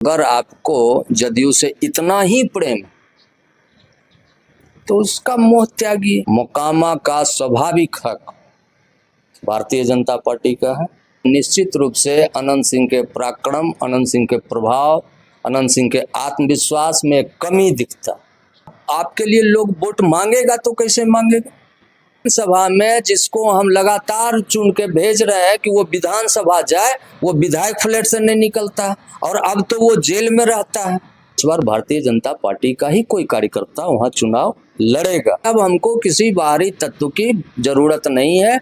अगर आपको जदयू से इतना ही प्रेम तो उसका मोह त्यागी। मोकामा का स्वाभाविक हक भारतीय जनता पार्टी का है। निश्चित रूप से अनंत सिंह के पराक्रम, अनंत सिंह के प्रभाव, अनंत सिंह के आत्मविश्वास में कमी दिखता। आपके लिए लोग वोट मांगेगा तो कैसे मांगेगा? सभा में जिसको हम लगातार चुन के भेज रहे हैं कि वो विधानसभा जाए, वो विधायक फ्लैट से नहीं निकलता और अब तो वो जेल में रहता है। इस बार भारतीय जनता पार्टी का ही कोई कार्यकर्ता वहां चुनाव लड़ेगा। अब हमको किसी बाहरी तत्व की जरूरत नहीं है।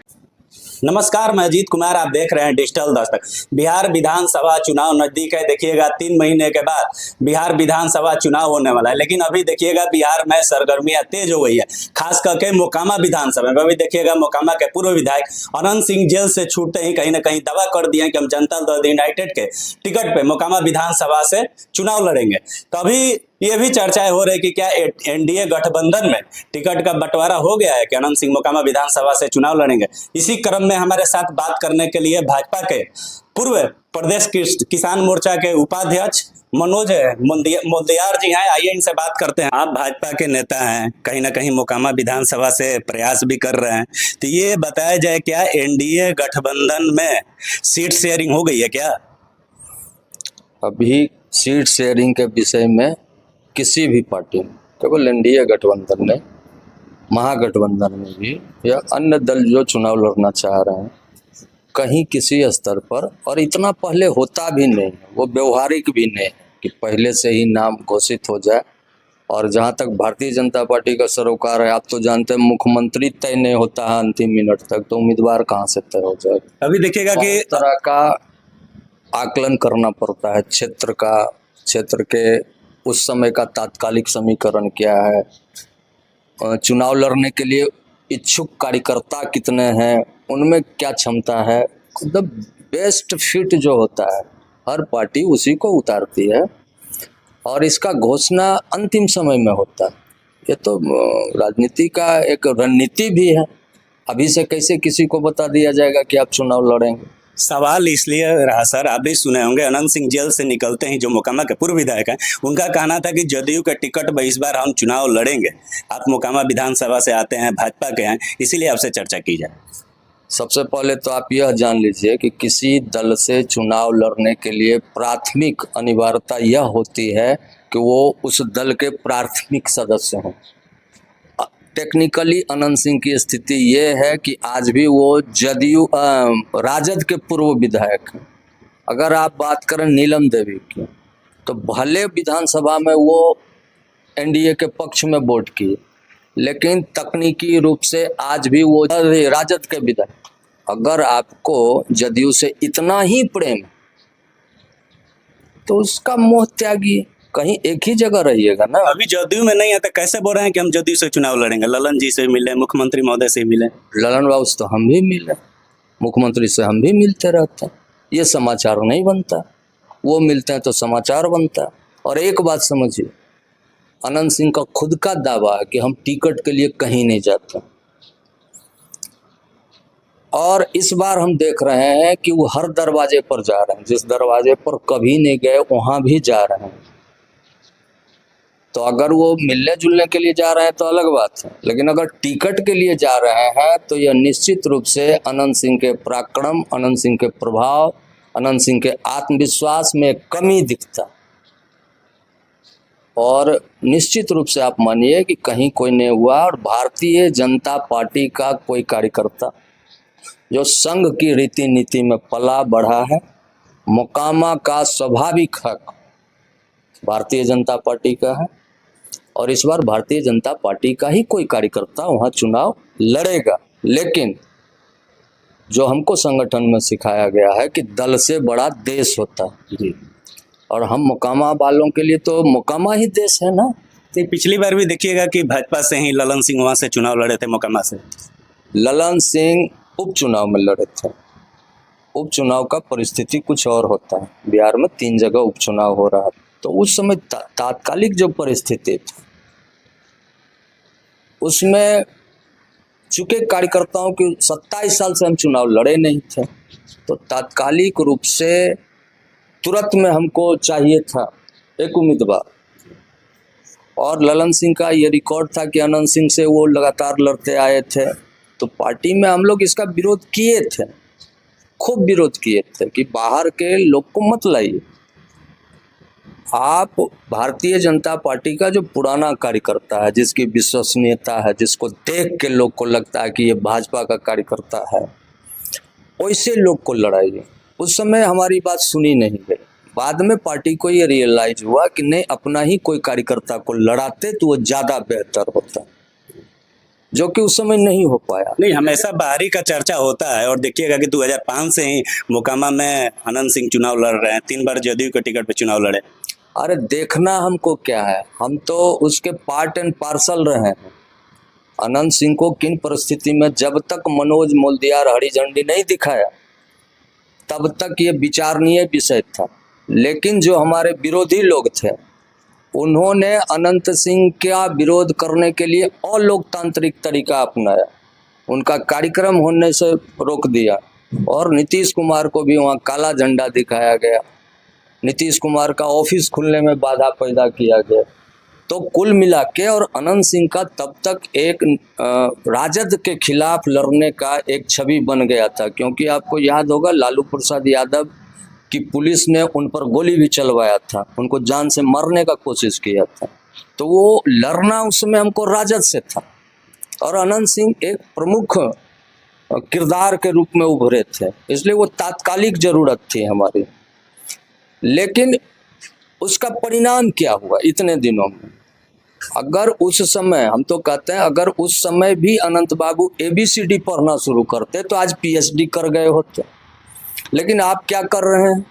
नमस्कार, मैं अजीत कुमार, आप देख रहे हैं डिजिटल दस्तक। बिहार विधानसभा चुनाव नजदीक है। देखिएगा 3 महीने के बाद बिहार विधानसभा चुनाव होने वाला है, लेकिन अभी देखिएगा बिहार में सरगर्मियां तेज हो गई है, खास करके मोकामा विधानसभा में। अभी देखिएगा मोकामा के पूर्व विधायक अनंत सिंह जेल से छूटते ही कहीं ना कहीं दावा कर दिए कि हम जनता दल यूनाइटेड के टिकट पे मोकामा विधानसभा से चुनाव लड़ेंगे। तो अभी ये भी चर्चाएं हो रही कि क्या एनडीए गठबंधन में टिकट का बंटवारा हो गया है कि अनंत सिंह मोकामा विधानसभा से चुनाव लड़ेंगे। इसी क्रम में हमारे साथ बात करने के लिए भाजपा के पूर्व प्रदेश किसान मोर्चा के उपाध्यक्ष मनोज मोदियार जी हैं। आइए इनसे बात करते हैं। आप भाजपा के नेता हैं, कहीं ना कहीं मोकामा विधानसभा से प्रयास भी कर रहे हैं, तो ये बताया जाए क्या एनडीए गठबंधन में सीट शेयरिंग हो गई है क्या? अभी सीट शेयरिंग के विषय में किसी भी पार्टी में, केवल एनडीए गठबंधन में, महागठबंधन में भी या अन्य दल जो चुनाव लड़ना चाह रहे हैं, कहीं किसी स्तर पर, और इतना पहले होता भी नहीं है, वो व्यवहारिक भी नहीं है कि पहले से ही नाम घोषित हो जाए। और जहां तक भारतीय जनता पार्टी का सरोकार है, आप तो जानते हैं मुख्यमंत्री तय नहीं होता है अंतिम मिनट तक, तो उम्मीदवार कहाँ से तय हो जाए। अभी देखिएगा कि तरह का आकलन करना पड़ता है, क्षेत्र के उस समय का तात्कालिक समीकरण क्या है, चुनाव लड़ने के लिए इच्छुक कार्यकर्ता कितने हैं, उनमें क्या क्षमता है। द बेस्ट फिट जो होता है हर पार्टी उसी को उतारती है और इसका घोषणा अंतिम समय में होता है। ये तो राजनीति का एक रणनीति भी है। अभी से कैसे किसी को बता दिया जाएगा कि आप चुनाव लड़ेंगे। सवाल इसलिए रहा सर, आप भी सुने होंगे, अनंत सिंह जेल से निकलते ही जो मोकामा के पूर्व विधायक हैं, उनका कहना था कि जदयू के टिकट पर इस बार हम चुनाव लड़ेंगे। आप मोकामा विधानसभा से आते हैं, भाजपा के हैं, इसीलिए आपसे चर्चा की जाए। सबसे पहले तो आप यह जान लीजिए कि किसी दल से चुनाव लड़ने के लिए प्राथमिक अनिवार्यता यह होती है कि वो उस दल के प्राथमिक सदस्य हों। टेक्निकली अनंत सिंह की स्थिति ये है कि आज भी वो जदयू राजद के पूर्व विधायक हैं। अगर आप बात करें नीलम देवी की, तो भले विधानसभा में वो एनडीए के पक्ष में वोट किए, लेकिन तकनीकी रूप से आज भी वो राजद के विधायक। अगर आपको जदयू से इतना ही प्रेम तो उसका मोह त्यागी, कहीं एक ही जगह रहिएगा ना। अभी जदयू में नहीं है तो कैसे बोल रहे हैं कि हम जदयू से चुनाव लड़ेंगे? ललन जी से मिले, मुख्यमंत्री महोदय से मिले। ललन बाबू से तो हम भी मिले, मुख्यमंत्री से हम भी मिलते रहते हैं। ये समाचार नहीं बनता, वो मिलते हैं तो समाचार बनता है। और एक बात समझिए, अनंत सिंह का खुद का दावा है कि हम टिकट के लिए कहीं नहीं जाते, और इस बार हम देख रहे हैं कि वो हर दरवाजे पर जा रहे हैं। जिस दरवाजे पर कभी नहीं गए वहां भी जा रहे हैं। तो अगर वो मिलने जुलने के लिए जा रहे हैं तो अलग बात है, लेकिन अगर टिकट के लिए जा रहे हैं तो यह निश्चित रूप से अनंत सिंह के पराक्रम, अनंत सिंह के प्रभाव, अनंत सिंह के आत्मविश्वास में कमी दिखता। और निश्चित रूप से आप मानिए कि कहीं कोई नहीं हुआ। और भारतीय जनता पार्टी का कोई कार्यकर्ता जो संघ की रीति नीति में पला बढ़ा है, मोकामा का स्वाभाविक हक भारतीय जनता पार्टी का है, और इस बार भारतीय जनता पार्टी का ही कोई कार्यकर्ता वहां चुनाव लड़ेगा। लेकिन जो हमको संगठन में सिखाया गया है कि दल से बड़ा देश होता है जी, और हम मोकामा वालों के लिए तो मोकामा ही देश है ना। तो पिछली बार भी देखिएगा कि भाजपा से ही ललन सिंह वहां से चुनाव लड़े थे मोकामा से। ललन सिंह उपचुनाव में लड़े थे। उपचुनाव का परिस्थिति कुछ और होता है। बिहार में 3 जगह उपचुनाव हो रहा है, तो उस समय तात्कालिक जो परिस्थिति थी उसमें चूंकि कार्यकर्ताओं की 27 साल से हम चुनाव लड़े नहीं थे, तो तात्कालिक रूप से तुरंत में हमको चाहिए था एक उम्मीदवार, और ललन सिंह का ये रिकॉर्ड था कि अनंत सिंह से वो लगातार लड़ते आए थे। तो पार्टी में हम लोग इसका विरोध किए थे, खूब विरोध किए थे कि बाहर के लोग को मत लाइए। आप भारतीय जनता पार्टी का जो पुराना कार्यकर्ता है, जिसकी विश्वसनीयता है, जिसको देख के लोग को लगता है कि ये भाजपा का कार्यकर्ता है, वैसे लोग को लड़ाइए। उस समय हमारी बात सुनी नहीं गई। बाद में पार्टी को ये रियलाइज हुआ कि नहीं, अपना ही कोई कार्यकर्ता को लड़ाते तो वो ज़्यादा बेहतर होता, जो कि उस समय नहीं हो पाया। नहीं, हमेशा बाहरी का चर्चा होता है और देखिएगा कि 2005 से ही मोकामा में अनंत सिंह चुनाव लड़ रहे हैं, 3 बार जदयू के टिकट पे चुनाव लड़े। अरे देखना हमको क्या है, हम तो उसके पार्ट एंड पार्सल रहे हैं। अनंत सिंह को किन परिस्थिति में, जब तक मनोज मोल्दियार हरी झंडी नहीं दिखाया तब तक ये विचारणीय विषय था। लेकिन जो हमारे विरोधी लोग थे, उन्होंने अनंत सिंह का विरोध करने के लिए अलोकतांत्रिक तरीका अपनाया, उनका कार्यक्रम होने से रोक दिया, और नीतीश कुमार को भी वहाँ काला झंडा दिखाया गया, नीतीश कुमार का ऑफिस खुलने में बाधा पैदा किया गया। तो कुल मिला के, और अनंत सिंह का तब तक एक राजद के खिलाफ लड़ने का एक छवि बन गया था, क्योंकि आपको याद होगा लालू प्रसाद यादव की पुलिस ने उन पर गोली भी चलवाया था, उनको जान से मारने का कोशिश किया था। तो वो लड़ना उसमें हमको राजद से था, और अनंत सिंह एक प्रमुख किरदार के रूप में उभरे थे, इसलिए वो तात्कालिक जरूरत थी हमारी। लेकिन उसका परिणाम क्या हुआ इतने दिनों में? अगर उस समय, हम तो कहते हैं, अगर उस समय भी अनंत बाबू ABCD पढ़ना शुरू करते तो आज PhD कर गए होते। लेकिन आप क्या कर रहे हैं?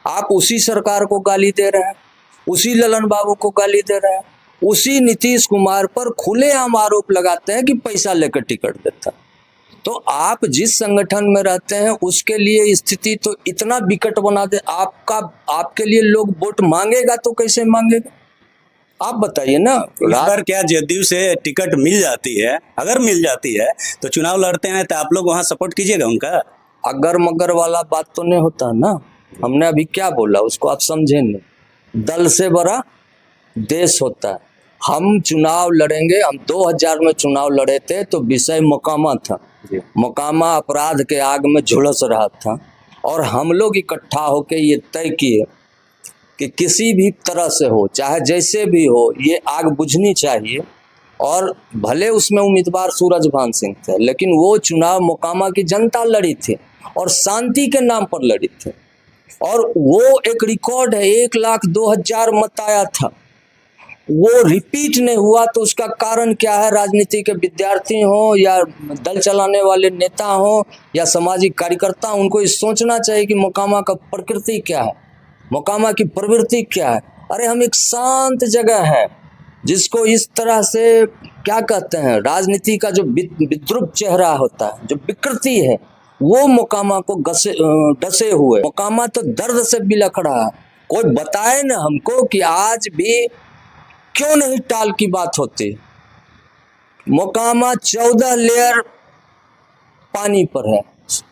आप उसी सरकार को गाली दे रहे हैं, उसी ललन बाबू को गाली दे रहे हैं, उसी नीतीश कुमार पर खुलेआम आरोप लगाते हैं कि पैसा लेकर टिकट देता। तो आप जिस संगठन में रहते हैं उसके लिए स्थिति तो इतना विकट बना दे, आपके लिए लोग वोट मांगेगा तो कैसे मांगेगा? आप बताइए ना। इस बार क्या जदयू से टिकट मिल जाती है? अगर मिल जाती है तो चुनाव लड़ते हैं तो आप लोग वहाँ सपोर्ट कीजिएगा उनका? अगर मगर वाला बात तो नहीं होता ना। हमने अभी क्या बोला उसको आप समझे नहीं। दल से बड़ा देश होता है। हम चुनाव लड़ेंगे, हम 2000 में चुनाव लड़े थे तो विषय मोकामा था। मोकामा अपराध के आग में झुलस रहा था, और हम लोग इकट्ठा होकर ये तय किए कि किसी भी तरह से हो, चाहे जैसे भी हो, ये आग बुझनी चाहिए। और भले उसमें उम्मीदवार सूरजभान सिंह थे, लेकिन वो चुनाव मोकामा की जनता लड़ी थी और शांति के नाम पर लड़ी थी। और वो एक रिकॉर्ड है, 1,02,000 मत आया था, वो रिपीट नहीं हुआ। तो उसका कारण क्या है? राजनीति के विद्यार्थी हो या दल चलाने वाले नेता हो या सामाजिक कार्यकर्ता, उनको इस सोचना चाहिए कि मोकामा का प्रकृति क्या है, मोकामा की प्रवृत्ति क्या है। अरे हम एक शांत जगह है, जिसको इस तरह से क्या कहते हैं, राजनीति का जो विद्रूप चेहरा होता है, जो विकृति है, वो मोकामा को डसे हुए। मोकामा तो दर्द से बिलख रहा है। कोई बताए ना हमको कि आज भी क्यों नहीं टाल की बात होती। मोकामा 14 लेयर पानी पर है।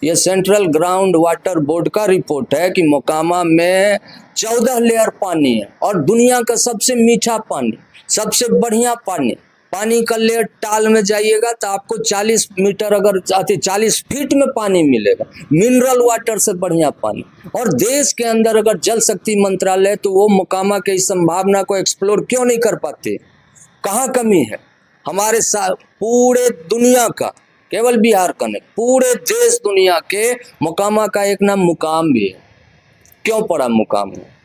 ये सेंट्रल ग्राउंड वाटर बोर्ड का रिपोर्ट है कि मोकामा में 14 लेयर पानी है, और दुनिया का सबसे मीठा पानी, सबसे बढ़िया पानी। पानी का लेयर टाल में जाइएगा तो आपको 40 मीटर, अगर 40 फीट में पानी मिलेगा, मिनरल वाटर से बढ़िया पानी। और देश के अंदर अगर जल शक्ति मंत्रालय, तो वो मोकामा के इस संभावना को एक्सप्लोर क्यों नहीं कर पाते? कहाँ कमी है? हमारे साथ पूरे दुनिया का, केवल बिहार का नहीं, पूरे देश दुनिया के मोकामा का एक नाम मुकाम भी है। क्यों पड़ा मुकाम है?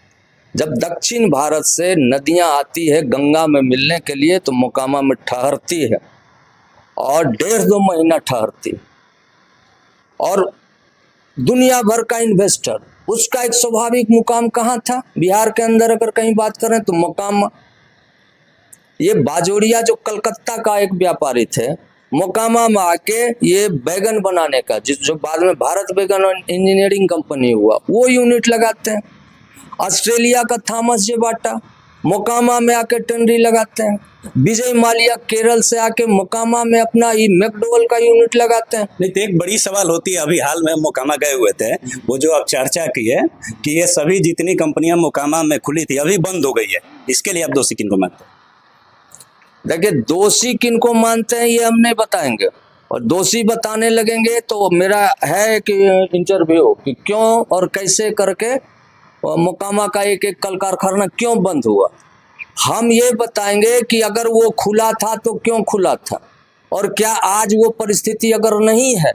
जब दक्षिण भारत से नदियां आती है गंगा में मिलने के लिए, तो मोकामा में ठहरती है, और 1.5-2 महीना ठहरती है। और दुनिया भर का इन्वेस्टर, उसका एक स्वाभाविक मुकाम कहाँ था? बिहार के अंदर अगर कहीं बात करें तो मोकामा। ये बाजोरिया जो कलकत्ता का एक व्यापारी थे, मोकामा में आके ये बैगन बनाने का, जो बाद में भारत बैगन इंजीनियरिंग कंपनी हुआ, वो यूनिट लगाते हैं। ऑस्ट्रेलिया का थॉमस जे बाटा, मोकामा में आके टेंडरी लगाते हैं। विजय माल्या केरल से आके मोकामा में अपना ये मैकडोवेल का यूनिट लगाते हैं। नहीं तो एक बड़ी सवाल होती है, अभी हाल में हम मोकामा गए हुए थे, वो जो आप चर्चा की है कि ये सभी जितनी कंपनियां मोकामा में खुली थी अभी बंद हो गई है, इसके लिए आप दोषी किनको मानते हैं? देखिए, दोषी किनको मानते हैं ये हम नहीं बताएंगे, और दोषी बताने लगेंगे तो मेरा है कि इंटरव्यू कि क्यों और कैसे करके मोकामा का एक एक कल कारखाना क्यों बंद हुआ। हम ये बताएंगे कि अगर वो खुला था तो क्यों खुला था, और क्या आज वो परिस्थिति अगर नहीं है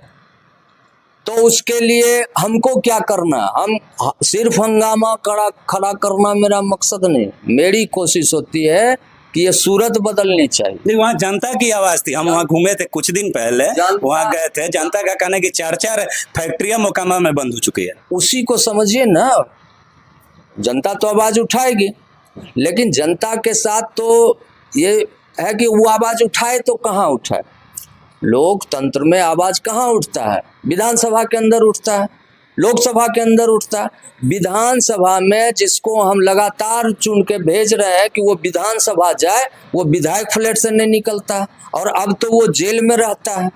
तो उसके लिए हमको क्या करना। हम सिर्फ हंगामा खड़ा करना मेरा मकसद नहीं, मेरी कोशिश होती है कि ये सूरत बदलनी चाहिए। नहीं, वहाँ जनता की आवाज थी, हम वहाँ घूमे थे कुछ दिन पहले, वहाँ गए थे, जनता का कहना है कि 4-4 फैक्ट्रियां मोकामा में बंद हो चुकी है। उसी को समझिए ना, जनता तो आवाज उठाएगी, लेकिन जनता के साथ तो ये है कि वो आवाज उठाए तो कहाँ उठाए। लोकतंत्र में आवाज कहाँ उठता है? विधानसभा के अंदर उठता है, लोकसभा के अंदर उठता है। विधानसभा में जिसको हम लगातार चुन के भेज रहे हैं कि वो विधानसभा जाए, वो विधायक फ्लैट से नहीं निकलता है, और अब तो वो जेल में रहता है।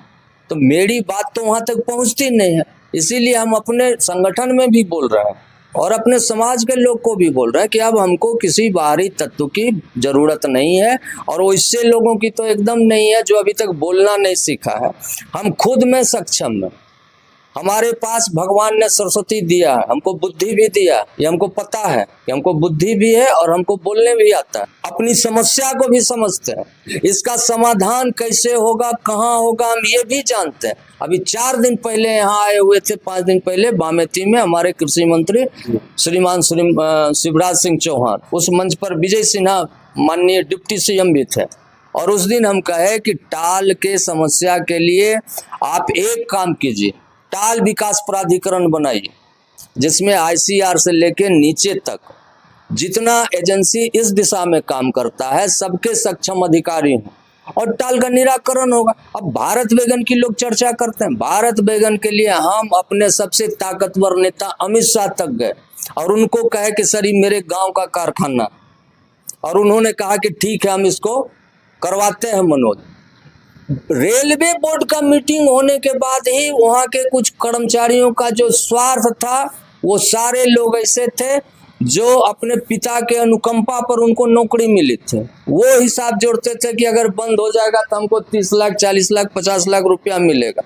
तो मेरी बात तो वहां तक पहुंचती नहीं है। इसीलिए हम अपने संगठन में भी बोल रहे हैं और अपने समाज के लोग को भी बोल रहे हैं कि अब हमको किसी बाहरी तत्व की जरूरत नहीं है, और वो इससे लोगों की तो एकदम नहीं है जो अभी तक बोलना नहीं सीखा है। हम खुद में सक्षम हैं, हमारे पास भगवान ने सरस्वती दिया है, हमको बुद्धि भी दिया, ये हमको पता है कि हमको बुद्धि भी है और हमको बोलने भी आता है, अपनी समस्या को भी समझते हैं, इसका समाधान कैसे होगा, कहाँ होगा, हम ये भी जानते हैं। अभी 4 दिन पहले यहाँ आए हुए थे, 5 दिन पहले बामेती में हमारे कृषि मंत्री श्रीमान शिवराज सिंह चौहान, उस मंच पर विजय सिन्हा माननीय डिप्टी सीएम भी थे, और उस दिन हम कहे कि टाल के समस्या के लिए आप एक काम कीजिए, टाल विकास प्राधिकरण बनाइए, जिसमें आईसीआर से लेके नीचे तक जितना एजेंसी इस दिशा में काम करता है सबके सक्षम अधिकारी हों, और टाल का निराकरण होगा। अब भारत बैगन की लोग चर्चा करते हैं, भारत बैगन के लिए हम अपने सबसे ताकतवर नेता अमित शाह तक गए और उनको कहे कि सर ये मेरे गांव का कारखाना, और उन्होंने कहा कि ठीक है हम इसको करवाते हैं मनोज। रेलवे बोर्ड का मीटिंग होने के बाद ही वहां के कुछ कर्मचारियों का जो स्वार्थ था, वो सारे लोग ऐसे थे जो अपने पिता के अनुकंपा पर उनको नौकरी मिली थी, वो हिसाब जोड़ते थे कि अगर बंद हो जाएगा तो हमको 30 लाख 40 लाख 50 लाख रुपया मिलेगा।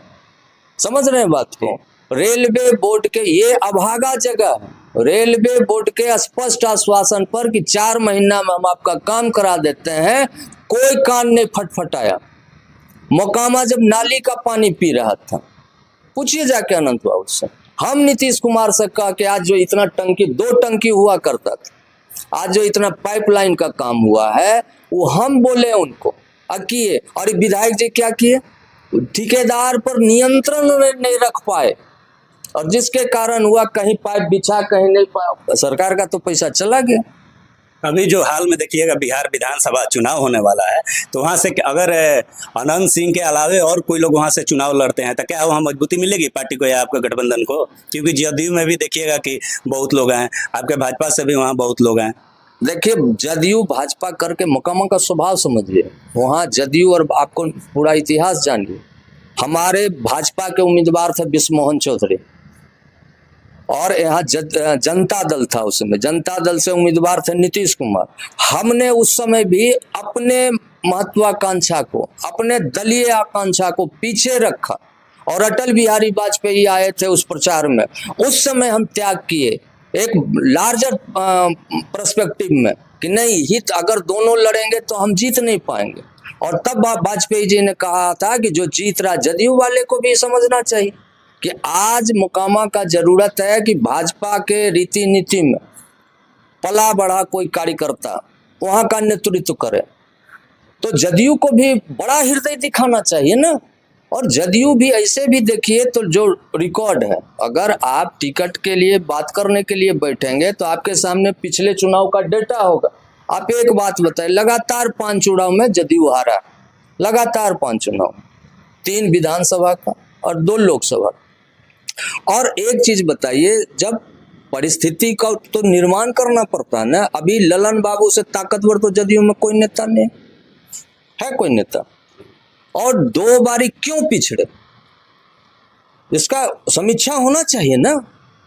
समझ रहे हैं बात को? रेलवे बोर्ड के ये अभागा जगह है, रेलवे बोर्ड के स्पष्ट आश्वासन पर कि 4 महीना में हम आपका काम करा देते हैं, कोई कान नहीं फटफटाया। मोकामा जब नाली का पानी पी रहा था, पूछिए जाके अनंत बाबू से, हम नीतीश कुमार से कहा कि आज जो इतना टंकी 2 टंकी हुआ करता था, आज जो इतना पाइपलाइन का काम हुआ है वो हम बोले उनको किए, और विधायक जी क्या किए, ठेकेदार पर नियंत्रण नहीं रख पाए, और जिसके कारण हुआ कहीं पाइप बिछा कहीं नहीं पाया, सरकार का तो पैसा चला गया। अभी जो हाल में देखिएगा बिहार विधानसभा चुनाव होने वाला है, तो वहाँ से अगर अनंत सिंह के अलावे और कोई लोग वहाँ से चुनाव लड़ते हैं तो क्या वहाँ मजबूती मिलेगी पार्टी को या आपके गठबंधन को? क्योंकि जदयू में भी देखिएगा कि बहुत लोग हैं, आपके भाजपा से भी वहाँ बहुत लोग हैं। देखिए, जदयू भाजपा करके मोकामा का स्वभाव समझिए, वहाँ जदयू और आपको पूरा इतिहास जानिए। हमारे भाजपा के उम्मीदवार थे विश्वमोहन चौधरी, और यहाँ जनता दल था, उस समय जनता दल से उम्मीदवार थे नीतीश कुमार। हमने उस समय भी अपने महत्वाकांक्षा को, अपने दलीय आकांक्षा को पीछे रखा, और अटल बिहारी वाजपेयी आए थे उस प्रचार में, उस समय हम त्याग किए एक लार्जर पर्सपेक्टिव में कि नहीं, हित अगर दोनों लड़ेंगे तो हम जीत नहीं पाएंगे। और तब वाजपेयी जी ने कहा था कि जो जीत रहा, जदयू वाले को भी समझना चाहिए कि आज मोकामा का जरूरत है कि भाजपा के रीति नीति में पला बढ़ा कोई कार्यकर्ता वहां का नेतृत्व करे, तो जदयू को भी बड़ा हृदय दिखाना चाहिए ना। और जदयू भी ऐसे भी देखिए तो जो रिकॉर्ड है, अगर आप टिकट के लिए बात करने के लिए बैठेंगे तो आपके सामने पिछले चुनाव का डेटा होगा। आप एक बात बताएं, लगातार 5 चुनाव में जदयू हारा, लगातार 5 चुनाव, 3 विधानसभा का और 2 लोकसभा। और एक चीज बताइए, जब परिस्थिति का तो निर्माण करना पड़ता है ना। अभी ललन बाबू से ताकतवर तो जदयू में कोई नेता नहीं है, कोई नेता। और 2 बारी क्यों पिछड़े, इसका समीक्षा होना चाहिए ना,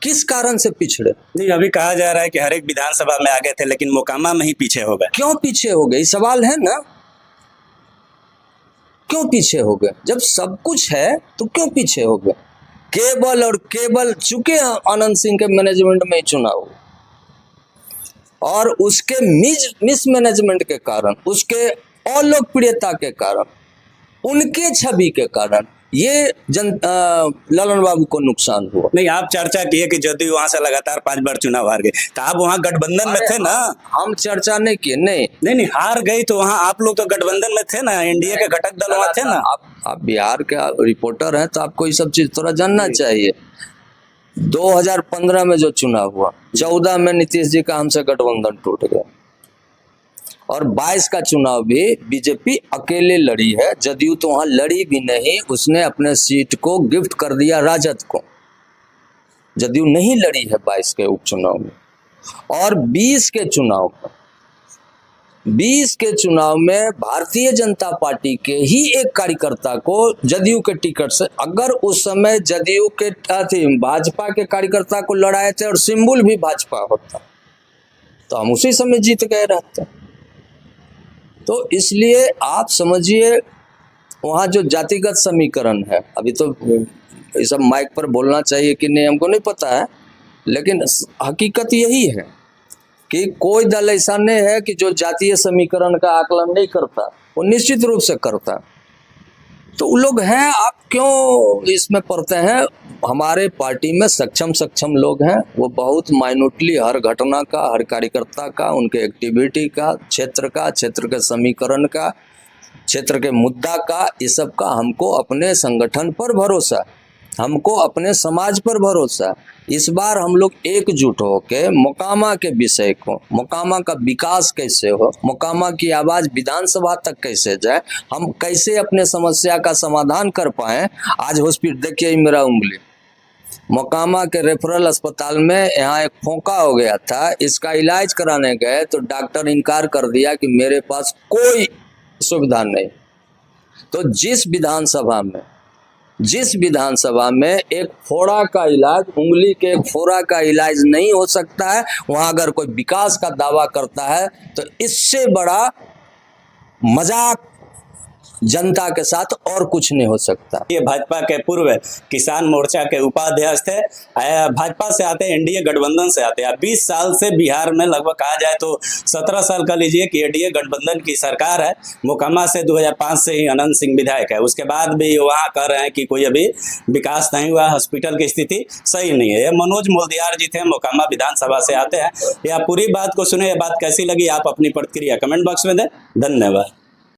किस कारण से पिछड़े। नहीं, अभी कहा जा रहा है कि हर एक विधानसभा में आगे थे लेकिन मोकामा में ही पीछे हो गए। क्यों पीछे हो गए, सवाल है ना, क्यों पीछे हो गए? जब सब कुछ है तो क्यों पीछे हो गए? केवल और केवल चुके आनंद सिंह के मैनेजमेंट में ही चुनाव, और उसके मिसमैनेजमेंट के कारण, उसके अलोकप्रियता के कारण, उनके छवि के कारण ये ललन बाबू को नुकसान हुआ। नहीं, आप चर्चा किए कि जदयू वहां से लगातार 5 बार चुनाव हार गए, तो आप वहां गठबंधन में थे ना। हम चर्चा नहीं किए, नहीं हार गई तो वहां आप लोग तो गठबंधन में थे ना, एनडीए के घटक दल वहां थे ना। आप बिहार के रिपोर्टर हैं तो आपको ये सब चीज थोड़ा जानना चाहिए। 2015 में जो चुनाव हुआ, 14 में नीतीश जी का हमसे गठबंधन टूट गया, और 22 का चुनाव भी बीजेपी अकेले लड़ी है, जदयू तो वहां लड़ी भी नहीं, उसने अपने सीट को गिफ्ट कर दिया राजद को। जदयू नहीं लड़ी है 22 के उपचुनाव में। और 20 के चुनाव में भारतीय जनता पार्टी के ही एक कार्यकर्ता को जदयू के टिकट से, अगर उस समय जदयू के भाजपा के कार्यकर्ता को लड़ाए थे और सिंबल भी भाजपा होता तो हम उसी समय जीत गए रहते। तो इसलिए आप समझिए, वहाँ जो जातिगत समीकरण है, अभी तो ये सब माइक पर बोलना चाहिए कि नहीं हमको नहीं पता है, लेकिन हकीकत यही है कि कोई दल ऐसा नहीं है कि जो जातीय समीकरण का आकलन नहीं करता, वो निश्चित रूप से करता। तो वो लोग हैं, आप क्यों इसमें पढ़ते हैं? हमारे पार्टी में सक्षम लोग हैं, वो बहुत माइन्यूटली हर घटना का, हर कार्यकर्ता का, उनके एक्टिविटी का, क्षेत्र के समीकरण का, क्षेत्र के मुद्दा का, इस सब का हमको अपने संगठन पर भरोसा, हमको अपने समाज पर भरोसा। इस बार हम लोग एकजुट होकर मोकामा के विषय को, मोकामा का विकास कैसे हो, मोकामा की आवाज विधानसभा तक कैसे जाए, हम कैसे अपने समस्या का समाधान कर पाए। आज हॉस्पिटल देखिए, मेरा उंगली मोकामा के रेफरल अस्पताल में यहाँ एक फोका हो गया था, इसका इलाज कराने गए तो डॉक्टर इनकार कर दिया कि मेरे पास कोई सुविधा नहीं। तो जिस विधानसभा में एक फोड़ा का इलाज, उंगली के एक फोड़ा का इलाज नहीं हो सकता है, वहां अगर कोई विकास का दावा करता है तो इससे बड़ा मजाक जनता के साथ और कुछ नहीं हो सकता। ये भाजपा के पूर्व किसान मोर्चा के उपाध्यक्ष थे, भाजपा से आते, एनडीए गठबंधन से आते हैं। 20 साल से बिहार में, लगभग कहा जाए तो 17 साल का लीजिए कि एनडीए गठबंधन की सरकार है। मोकामा से 2005 से ही अनंत सिंह विधायक है, उसके बाद भी वहाँ कह रहे हैं कि कोई अभी विकास नहीं हुआ, हॉस्पिटल की स्थिति सही नहीं है। ये मनोज मोल्दियार जी थे, मोकामा विधानसभा से आते हैं। यह पूरी बात को सुने, ये बात कैसी लगी, आप अपनी प्रतिक्रिया कमेंट बॉक्स में दें। धन्यवाद।